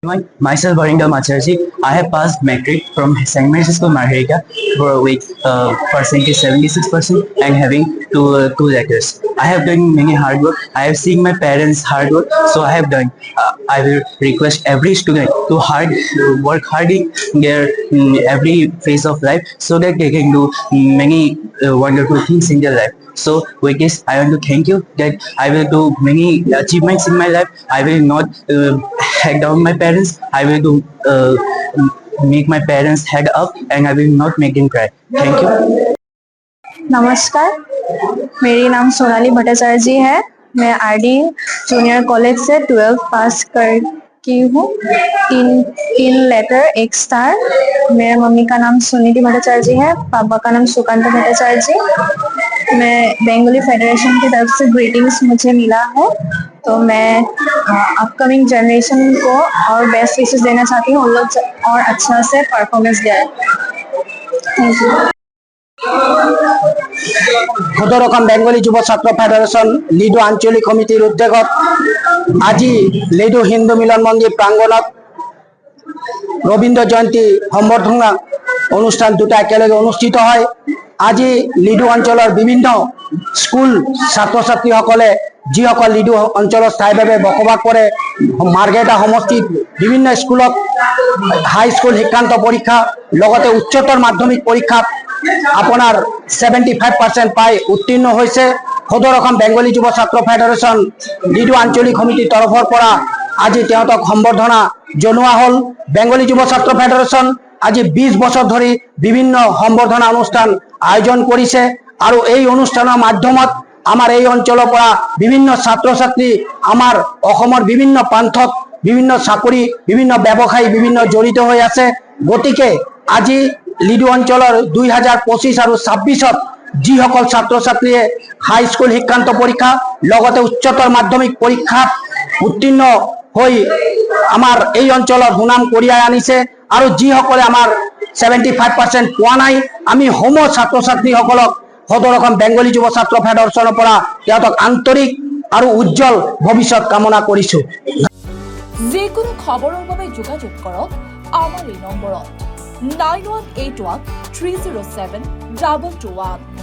Myself, Varinder Macharji. I have passed metric from St. Mary's School, Margarita, with percentage 76% and having two letters. I have done many hard work. I have seen my parents' hard work, so I have done. I will request every student to work hard in their every phase of life, so that they can do many wonderful things in their life. So with this, I want to thank you that I will do many achievements in my life. I will not head down my parents. I will do make my parents head up, and I will not make them cry. Thank you. नमस्कार, मेरी नाम सोनाली भट्टाचार्य जी है। मैं RD junior college से 12th पास कर की हूँ। तीन letter एक star. मेरे मम्मी का नाम सुनीति भट्टाचार्य जी है, पापा का नाम सुकांत भट्टाचार्य जी। मैं बंगाली फेडरेशन की तरफ से ग्रीटिंग्स मुझे मिला है, तो मैं अपकमिंग जनरेशन को और बेस्ट विशेस देना चाहती हूँ, उन लोग और अच्छा से परफॉर्मेंस दें। Thank you. সদরকম বেঙ্গলী যুব ছাত্র ফেডারেশন লিডু আঞ্চলিক কমিটির উদ্যোগত আজি লিডু হিন্দু মিলন মন্দির প্রাঙ্গণত রবীন্দ্র জয়ন্তী সম্বর্ধনা অনুষ্ঠান দুটা একেলগে অনুষ্ঠিত হয়। আজি লিডু অঞ্চলের বিভিন্ন স্কুল ছাত্র ছাত্রীসকলে যিসকল লিডু অঞ্চলত স্থায়ীভাৱে বসবাস কৰে মাৰ্ঘেৰিটা সমষ্টিত বিভিন্ন স্কুলত হাই স্কুল শিক্ষান্ত পৰীক্ষা লগতে উচ্চতৰ মাধ্যমিক পৰীক্ষাত আপনাৰ 75% পাই উত্তীৰ্ণ হয়েছে। সদৰকম বেঙ্গলী যুব ছাত্ৰ ফেডাৰেশন লিডু আঞ্চলিক কমিটিৰ তৰফৰ পৰা আজি তেওঁতক সম্বৰ্ধনা জনোৱা হল। বেঙ্গলী যুব ছাত্ৰ ফেডাৰেশন আজি 20 বছৰ ধৰি বিভিন্ন সম্বৰ্ধনা অনুষ্ঠান আয়োজন কৰিছে আৰু এই অনুষ্ঠানৰ মাধ্যমত আমাৰ এই অঞ্চলৰ পৰা বিভিন্ন ছাত্ৰ ছাত্ৰী আমাৰ অসমৰ বিভিন্ন প্ৰান্তত বিভিন্ন চাকৰি বিভিন্ন ব্যৱসায়ী বিভিন্ন জড়িত হৈ আছে। গতিকে আজি লিডু অঞ্চলের 2025 আর 26 যিসকল ছাত্র ছাত্রীয়ে হাই স্কুল শিক্ষান্ত পরীক্ষা লগতে উচ্চতর মাধ্যমিক পরীক্ষা উত্তীর্ণ হয়ে আমার এই অঞ্চলের সুনাম করিয়াই আনিছে আর যিসকলে আমার 75% পোৱা নাই, আমি সম ছাত্ৰ ছাত্ৰীসকলক সদৰকম বেঙ্গলী যুব ছাত্ৰ ফেডাৰেশনেৰ পৰা তেওঁতক আন্তৰিক আৰ উজ্জ্বল ভবিষ্যৎ কামনা কৰিছো। যিকোনো খবৰৰ বাবে যোগাযোগ কৰক আমাৰ এই নম্বৰত 9181 307 221।